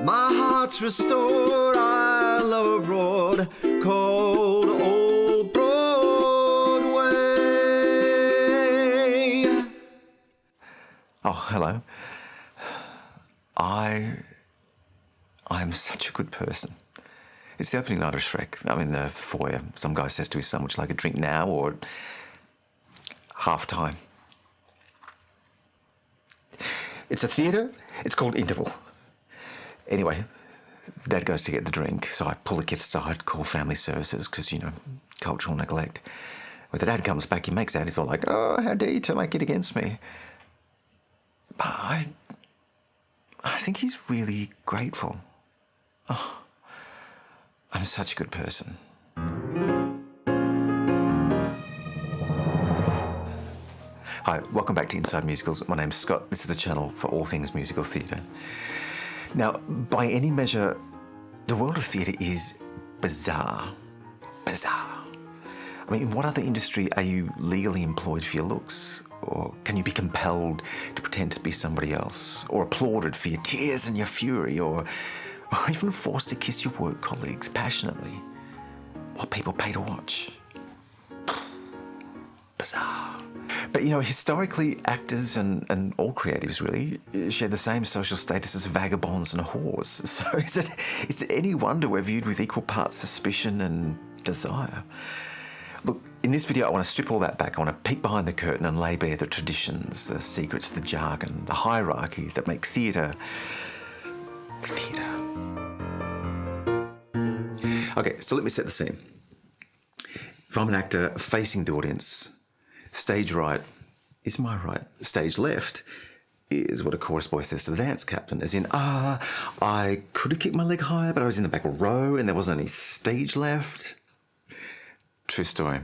My heart's restored, I love a road called Old Broadway. Oh, hello. I'm such a good person. It's the opening night of Shrek. I'm in the foyer. Some guy says to his son, would you like a drink now or half-time? It's a theatre. It's called Interval. Anyway, Dad goes to get the drink, so I pull the kids aside, call family services, because, cultural neglect. When the dad comes back, he makes out, he's all like, oh, how dare you turn my kid against me? But I think he's really grateful. Oh, I'm such a good person. Hi, welcome back to Inside Musicals. My name's Scott. This is the channel for all things musical theatre. Now, by any measure, the world of theatre is bizarre. Bizarre. I mean, in what other industry are you legally employed for your looks? Or can you be compelled to pretend to be somebody else? Or applauded for your tears and your fury? Or even forced to kiss your work colleagues passionately? What people pay to watch? Bizarre. But, historically, actors and all creatives, really, share the same social status as vagabonds and whores. So is it any wonder we're viewed with equal parts suspicion and desire? Look, in this video, I want to strip all that back. I want to peek behind the curtain and lay bare the traditions, the secrets, the jargon, the hierarchy that make theatre. Okay, so let me set the scene. If I'm an actor facing the audience, stage right is my right. Stage left is what a chorus boy says to the dance captain, as in, I could have kicked my leg higher, but I was in the back row and there wasn't any stage left. True story.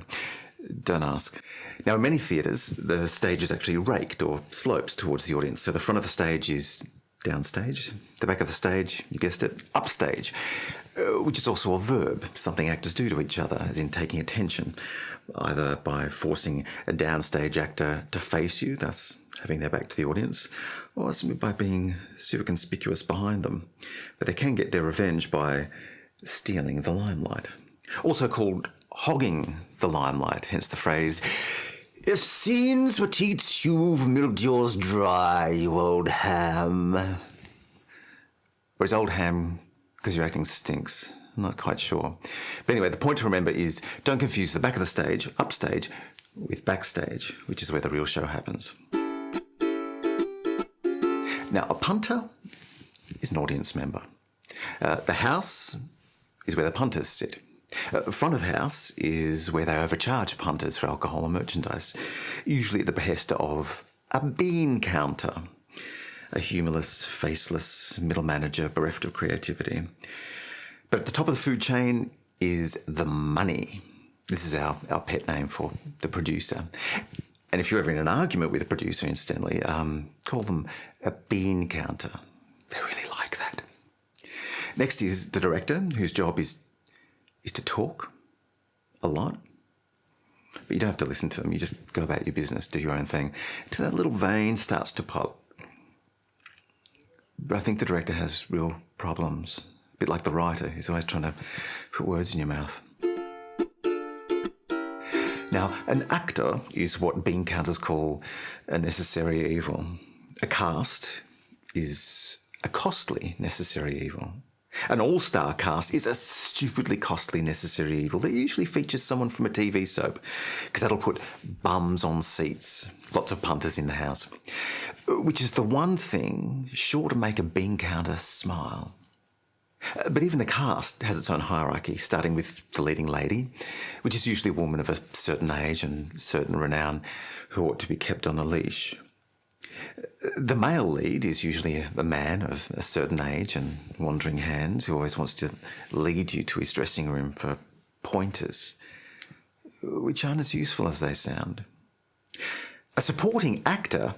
Don't ask. Now, in many theatres, the stage is actually raked or slopes towards the audience. So the front of the stage is downstage. The back of the stage, you guessed it, upstage, which is also a verb, something actors do to each other, as in taking attention, either by forcing a downstage actor to face you, thus having their back to the audience, or simply by being super conspicuous behind them. But they can get their revenge by stealing the limelight. Also called hogging the limelight, hence the phrase, if scenes were teats, you've milked yours dry, you old ham. Or is old ham because your acting stinks? I'm not quite sure. But anyway, the point to remember is don't confuse the back of the stage, upstage, with backstage, which is where the real show happens. Now, a punter is an audience member. The house is where the punters sit. Front of house is where they overcharge punters for alcohol and merchandise, usually at the behest of a bean counter, a humourless, faceless middle manager bereft of creativity. But at the top of the food chain is the money. This is our pet name for the producer. And if you're ever in an argument with a producer, incidentally, call them a bean counter. They really like that. Next is the director, whose job is to talk a lot. But you don't have to listen to them. You just go about your business, do your own thing, until that little vein starts to pop. But I think the director has real problems. A bit like the writer, who's always trying to put words in your mouth. Now, an actor is what bean counters call a necessary evil. A cast is a costly necessary evil. An all-star cast is a stupidly costly necessary evil that usually features someone from a TV soap, because that'll put bums on seats, lots of punters in the house, which is the one thing sure to make a bean counter smile. But even the cast has its own hierarchy, starting with the leading lady, which is usually a woman of a certain age and certain renown who ought to be kept on a leash. The male lead is usually a man of a certain age and wandering hands who always wants to lead you to his dressing room for pointers, which aren't as useful as they sound. A supporting actor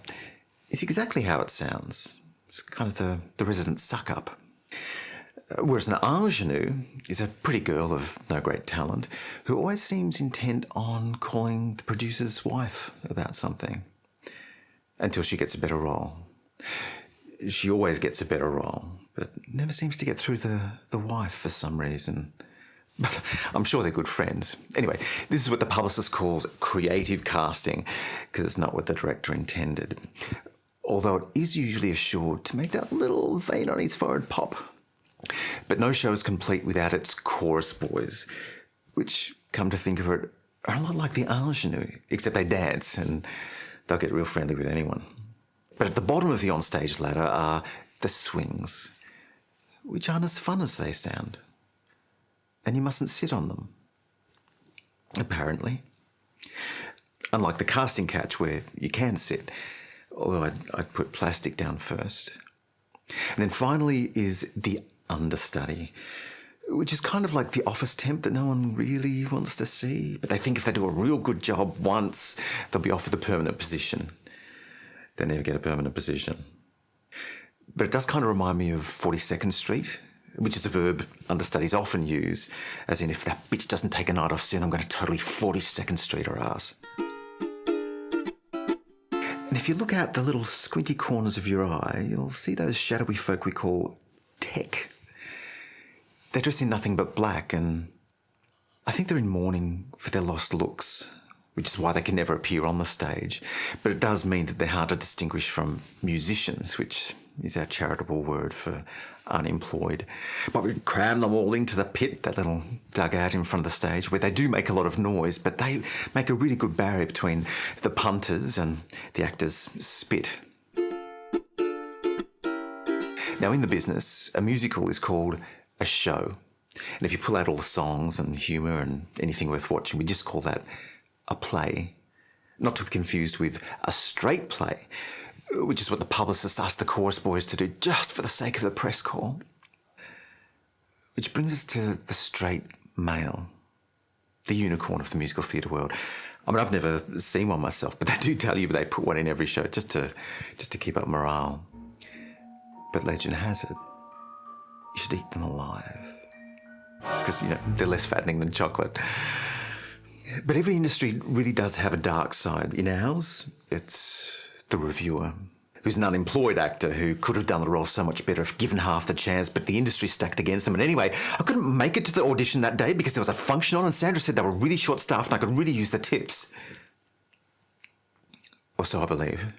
is exactly how it sounds. It's kind of the resident suck-up. Whereas an ingenue is a pretty girl of no great talent who always seems intent on calling the producer's wife about something until she gets a better role. She always gets a better role, but never seems to get through the wife for some reason. But I'm sure they're good friends. Anyway, this is what the publicist calls creative casting, because it's not what the director intended. Although it is usually assured to make that little vein on his forehead pop. But no show is complete without its chorus boys, which, come to think of it, are a lot like the ingenue, except they dance and they'll get real friendly with anyone. But at the bottom of the onstage ladder are the swings, which aren't as fun as they sound. And you mustn't sit on them, apparently. Unlike the casting couch where you can sit, although I'd put plastic down first. And then finally is the understudy, which is kind of like the office temp that no one really wants to see, but they think if they do a real good job once, they'll be offered a permanent position. They never get a permanent position. But it does kind of remind me of 42nd Street, which is a verb understudies often use, as in if that bitch doesn't take a night off soon, I'm going to totally 42nd Street her ass. And if you look out the little squinty corners of your eye, you'll see those shadowy folk we call tech. They're dressed in nothing but black, and I think they're in mourning for their lost looks, which is why they can never appear on the stage. But it does mean that they're hard to distinguish from musicians, which is our charitable word for unemployed. But we cram them all into the pit, that little dugout in front of the stage, where they do make a lot of noise, but they make a really good barrier between the punters and the actors' spit. Now, in the business, a musical is called a show. And if you pull out all the songs and humour and anything worth watching, we just call that a play. Not to be confused with a straight play, which is what the publicist asked the chorus boys to do just for the sake of the press call. Which brings us to the straight male, the unicorn of the musical theatre world. I mean, I've never seen one myself, but they do tell you they put one in every show just to keep up morale. But legend has it, you should eat them alive. Because, they're less fattening than chocolate. But every industry really does have a dark side. In ours, it's the reviewer, who's an unemployed actor who could have done the role so much better if given half the chance, but the industry stacked against them. And anyway, I couldn't make it to the audition that day because there was a function on, and Sandra said they were really short-staffed and I could really use the tips. Or so I believe.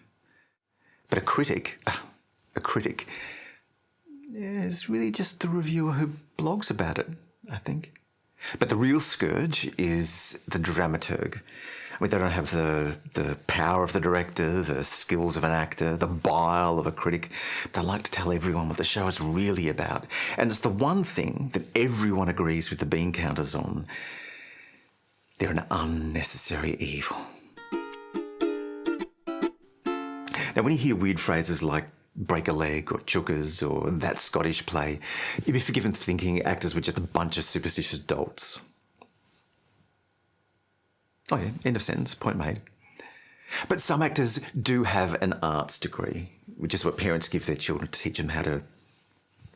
But a critic is really just the reviewer who blogs about it, I think. But the real scourge is the dramaturg. I mean, they don't have the power of the director, the skills of an actor, the bile of a critic. They like to tell everyone what the show is really about. And it's the one thing that everyone agrees with the bean counters on. They're an unnecessary evil. Now, when you hear weird phrases like break a leg or chuggers or that Scottish play, you'd be forgiven for thinking actors were just a bunch of superstitious dolts. Oh yeah, end of sentence, point made. But some actors do have an arts degree, which is what parents give their children to teach them how to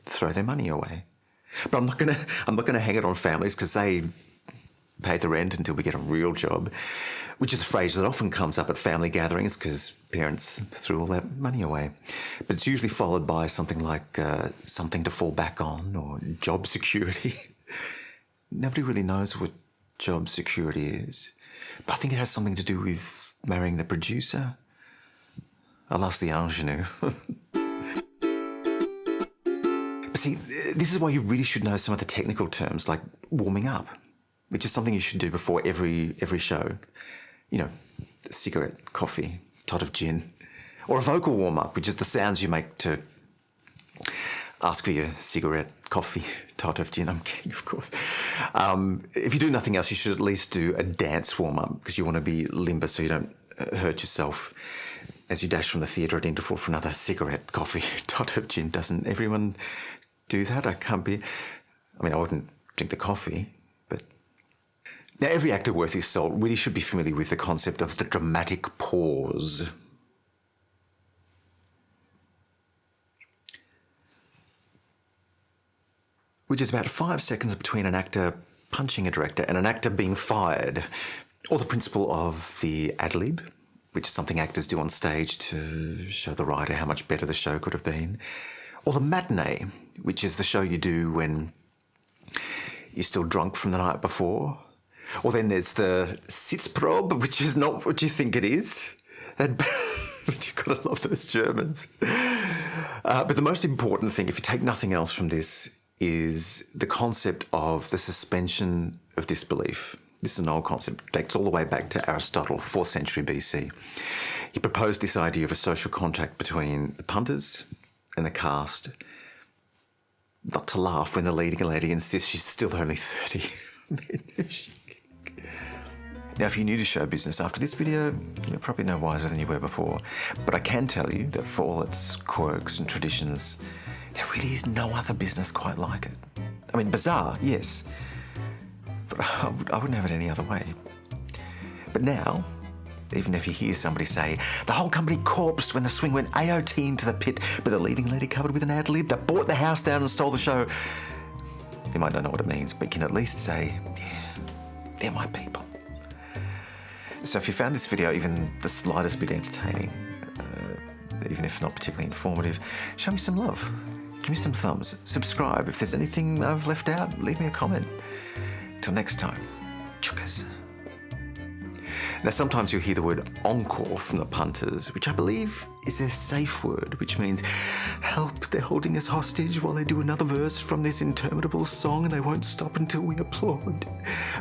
throw their money away. But I'm not gonna hang it on families because they pay the rent until we get a real job, which is a phrase that often comes up at family gatherings because parents threw all that money away. But it's usually followed by something like something to fall back on or job security. Nobody really knows what job security is, but I think it has something to do with marrying the producer. Alas, the ingenue. But see, this is why you really should know some of the technical terms like warming up, which is something you should do before every show. Cigarette, coffee, tot of gin. Or a vocal warm-up, which is the sounds you make to ask for your cigarette, coffee, tot of gin. I'm kidding, of course. If you do nothing else, you should at least do a dance warm-up because you want to be limber so you don't hurt yourself as you dash from the theatre at interval for another cigarette, coffee, tot of gin. Doesn't everyone do that? I wouldn't drink the coffee. Now, every actor worth his salt really should be familiar with the concept of the dramatic pause. Which is about 5 seconds between an actor punching a director and an actor being fired, or the principle of the ad-lib, which is something actors do on stage to show the writer how much better the show could have been, Or the matinee, which is the show you do when you're still drunk from the night before. Or then there's the Sitzprobe, which is not what you think it is. And you've got to love those Germans. But the most important thing, if you take nothing else from this, is the concept of the suspension of disbelief. This is an old concept. It dates all the way back to Aristotle, 4th century BC. He proposed this idea of a social contract between the punters and the cast, not to laugh when the leading lady insists she's still only 30. Now, if you're new to show business, after this video, you're probably no wiser than you were before. But I can tell you that for all its quirks and traditions, there really is no other business quite like it. I mean, bizarre, yes, but I wouldn't have it any other way. But now, even if you hear somebody say, the whole company corpsed when the swing went AOT into the pit, but the leading lady covered with an ad lib that bought the house down and stole the show, you might not know what it means, but you can at least say, yeah, they're my people. So if you found this video even the slightest bit entertaining, even if not particularly informative, show me some love. Give me some thumbs. Subscribe. If there's anything I've left out, leave me a comment. Till next time, chukas. Now, sometimes you'll hear the word encore from the punters, which I believe is their safe word, which means, help, they're holding us hostage while they do another verse from this interminable song and they won't stop until we applaud.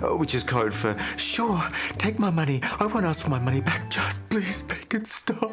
Which is code for, sure, take my money. I won't ask for my money back, just please make it stop.